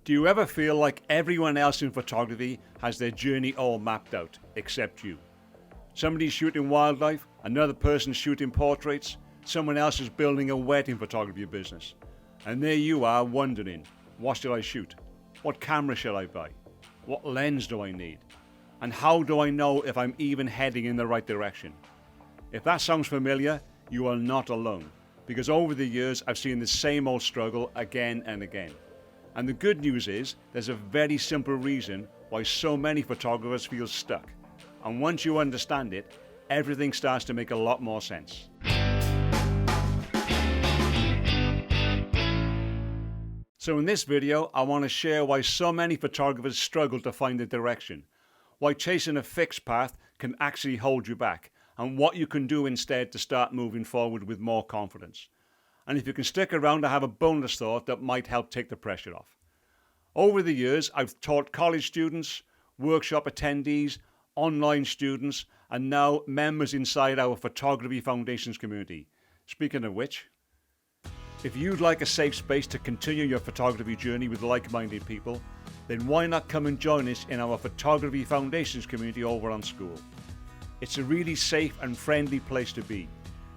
Do you ever feel like everyone else in photography has their journey all mapped out, except you? Somebody's shooting wildlife, another person's shooting portraits, someone else is building a wedding photography business. And there you are wondering, what should I shoot? What camera should I buy? What lens do I need? And how do I know if I'm even heading in the right direction? If that sounds familiar, you are not alone, because over the years I've seen the same old struggle again and again. And the good news is, there's a very simple reason why so many photographers feel stuck. And once you understand it, everything starts to make a lot more sense. So in this video, I want to share why so many photographers struggle to find a direction, why chasing a fixed path can actually hold you back, and what you can do instead to start moving forward with more confidence. And if you can stick around, I have a bonus thought that might help take the pressure off. Over the years, I've taught college students, workshop attendees, online students, and now members inside our Photography Foundations community. Speaking of which, if you'd like a safe space to continue your photography journey with like-minded people, then why not come and join us in our Photography Foundations community over on School. It's a really safe and friendly place to be.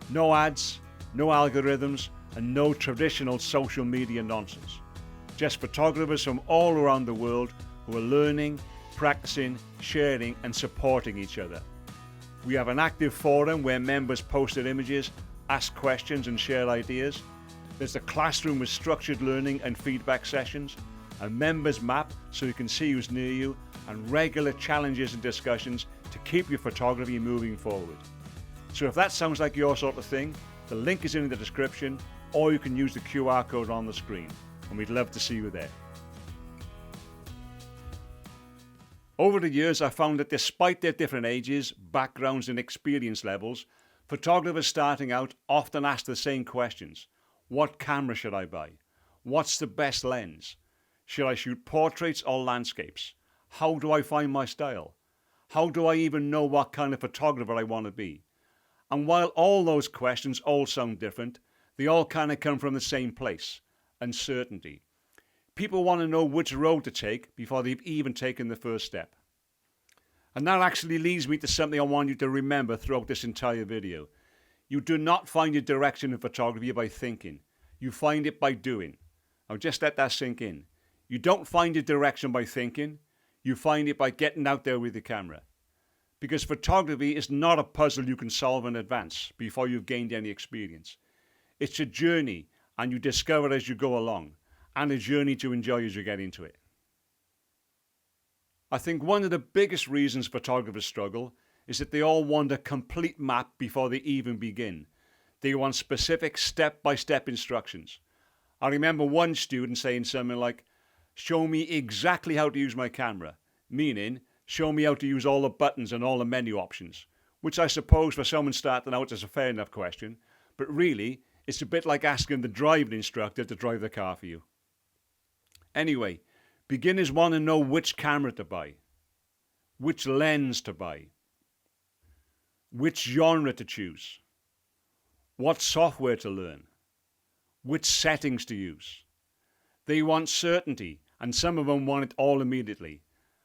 No ads, no algorithms, and no traditional social media nonsense. Just photographers from all around the world who are learning, practicing, sharing, and supporting each other. We have an active forum where members post their images, ask questions, and share ideas. There's a classroom with structured learning and feedback sessions, a members map so you can see who's near you, and regular challenges and discussions to keep your photography moving forward. So if that sounds like your sort of thing, the link is in the description, or you can use the QR code on the screen, and we'd love to see you there. Over the years, I found that despite their different ages, backgrounds, and experience levels, photographers starting out often ask the same questions. What camera should I buy? What's the best lens? Should I shoot portraits or landscapes? How do I find my style? How do I even know what kind of photographer I want to be? And while all those questions all sound different, they all kind of come from the same place: uncertainty. People want to know which road to take before they've even taken the first step. And that actually leads me to something I want you to remember throughout this entire video. You do not find your direction in photography by thinking. You find it by doing. Now just let that sink in. You don't find your direction by thinking. You find it by getting out there with the camera. Because photography is not a puzzle you can solve in advance before you've gained any experience. It's a journey, and you discover as you go along, and a journey to enjoy as you get into it. I think one of the biggest reasons photographers struggle is that they all want a complete map before they even begin. They want specific step-by-step instructions. I remember one student saying something like, "Show me exactly how to use my camera," meaning, show me how to use all the buttons and all the menu options, which I suppose for someone starting out is a fair enough question, but really, it's a bit like asking the driving instructor to drive the car for you. Anyway, beginners want to know which camera to buy, which lens to buy, which genre to choose, what software to learn, which settings to use. They want certainty, and some of them want it all immediately.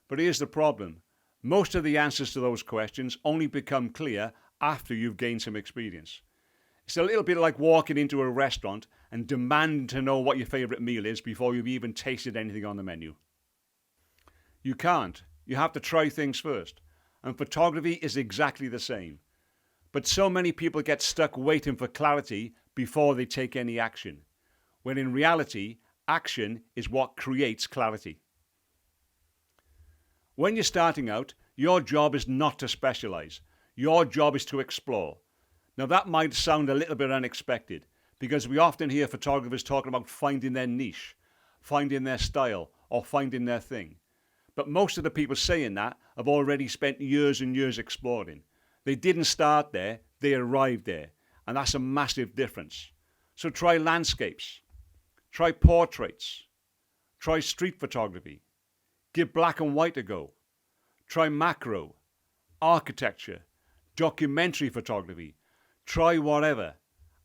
But here's the problem. Most of the answers to those questions only become clear after you've gained some experience. It's a little bit like walking into a restaurant and demanding to know what your favourite meal is before you've even tasted anything on the menu. You can't. You have to try things first. And photography is exactly the same. But so many people get stuck waiting for clarity before they take any action, when in reality, action is what creates clarity. When you're starting out, your job is not to specialise. Your job is to explore. Now that might sound a little bit unexpected, because we often hear photographers talking about finding their niche, finding their style, or finding their thing. But most of the people saying that have already spent years and years exploring. They didn't start there, they arrived there. And that's a massive difference. So try landscapes, try portraits, try street photography, give black and white a go, try macro, architecture, documentary photography, try whatever.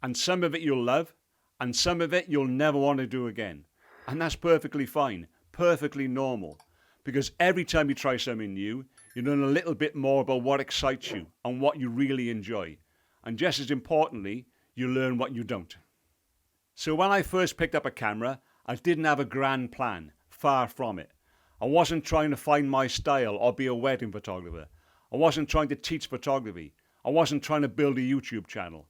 And some of it you'll love, and some of it you'll never want to do again. And that's perfectly fine. perfectly normal, because every time you try something new, you learn a little bit more about what excites you and what you really enjoy. And just as importantly, you learn what you don't. So when I first picked up a camera, I didn't have a grand plan, far from it. I wasn't trying to find my style or be a wedding photographer. I wasn't trying to teach photography. I wasn't trying to build a YouTube channel.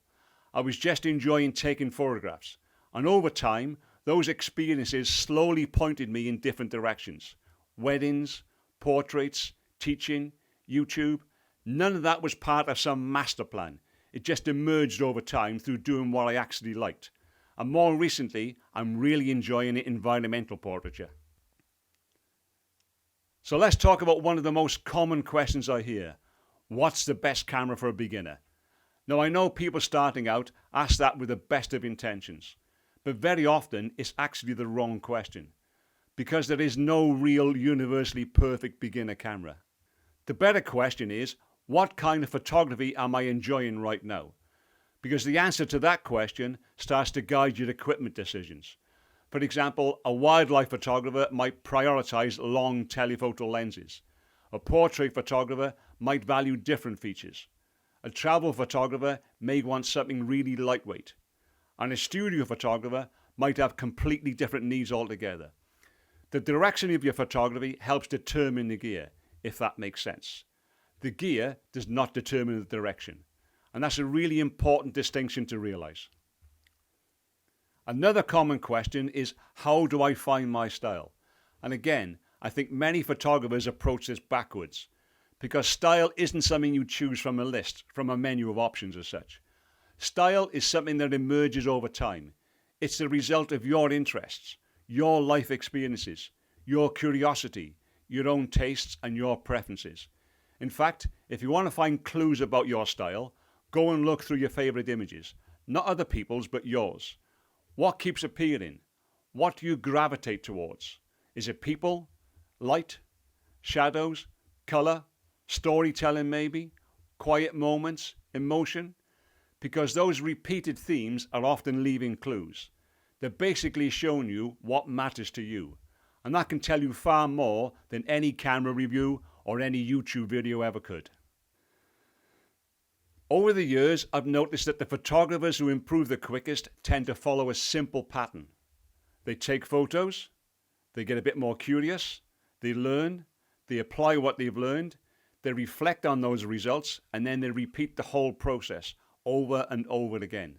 I was just enjoying taking photographs. And over time, those experiences slowly pointed me in different directions. Weddings, portraits, teaching, YouTube. None of that was part of some master plan. It just emerged over time through doing what I actually liked. And more recently, I'm really enjoying environmental portraiture. So let's talk about one of the most common questions I hear. What's the best camera for a beginner? Now, I know people starting out ask that with the best of intentions, but very often it's actually the wrong question, because there is no real universally perfect beginner camera. The better question is, what kind of photography am I enjoying right now? Because the answer to that question starts to guide your equipment decisions. For example, a wildlife photographer might prioritize long telephoto lenses. A portrait photographer might value different features. A travel photographer may want something really lightweight. And a studio photographer might have completely different needs altogether. The direction of your photography helps determine the gear, if that makes sense. The gear does not determine the direction. And that's a really important distinction to realize. Another common question is, how do I find my style? And again, I think many photographers approach this backwards, because style isn't something you choose from a list, from a menu of options as such. Style is something that emerges over time. It's the result of your interests, your life experiences, your curiosity, your own tastes and your preferences. In fact, if you want to find clues about your style, go and look through your favorite images, not other people's, but yours. What keeps appearing? What do you gravitate towards? Is it people, light, shadows, color, storytelling maybe, quiet moments, emotion? Because those repeated themes are often leaving clues. They're basically showing you what matters to you. And that can tell you far more than any camera review or any YouTube video ever could. Over the years, I've noticed that the photographers who improve the quickest tend to follow a simple pattern. They take photos, they get a bit more curious, they learn, they apply what they've learned, they reflect on those results, and then they repeat the whole process over and over again.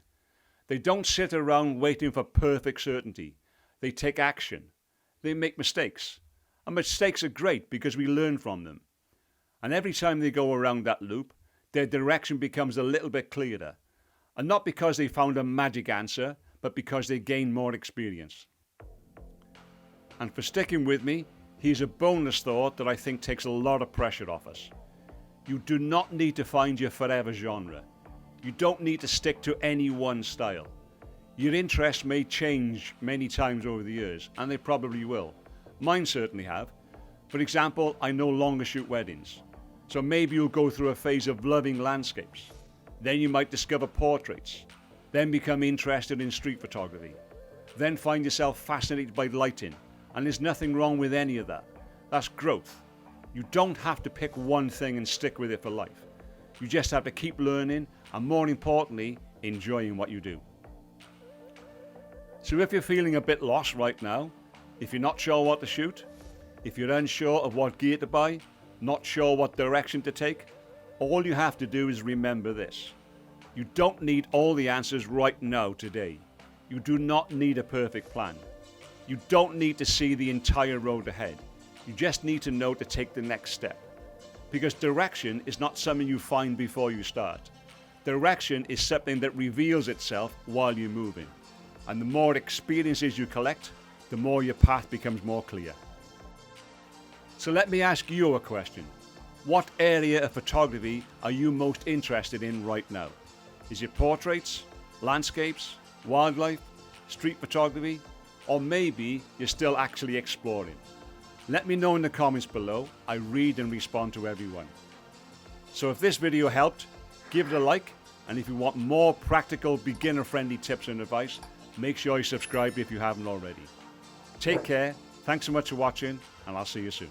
They don't sit around waiting for perfect certainty. They take action. They make mistakes. And mistakes are great because we learn from them. And every time they go around that loop, their direction becomes a little bit clearer. And not because they found a magic answer, but because they gain more experience. And for sticking with me, here's a bonus thought that I think takes a lot of pressure off us. You do not need to find your forever genre. You don't need to stick to any one style. Your interests may change many times over the years, and they probably will. Mine certainly have. For example, I no longer shoot weddings. So maybe you'll go through a phase of loving landscapes. Then you might discover portraits. Then become interested in street photography. Then find yourself fascinated by lighting. And there's nothing wrong with any of that. That's growth. You don't have to pick one thing and stick with it for life. You just have to keep learning and, more importantly, enjoying what you do. So if you're feeling a bit lost right now, if you're not sure what to shoot, if you're unsure of what gear to buy, not sure what direction to take, all you have to do is remember this. You don't need all the answers right now today. You do not need a perfect plan. You don't need to see the entire road ahead. You just need to know to take the next step. Because direction is not something you find before you start. Direction is something that reveals itself while you're moving. And the more experiences you collect, the more your path becomes more clear. So let me ask you a question. What area of photography are you most interested in right now? Is it portraits, landscapes, wildlife, street photography, or maybe you're still actually exploring? Let me know in the comments below. I read and respond to everyone. So if this video helped, give it a like, and if you want more practical beginner-friendly tips and advice, make sure you subscribe if you haven't already. Take care, Thanks so much for watching, and I'll see you soon.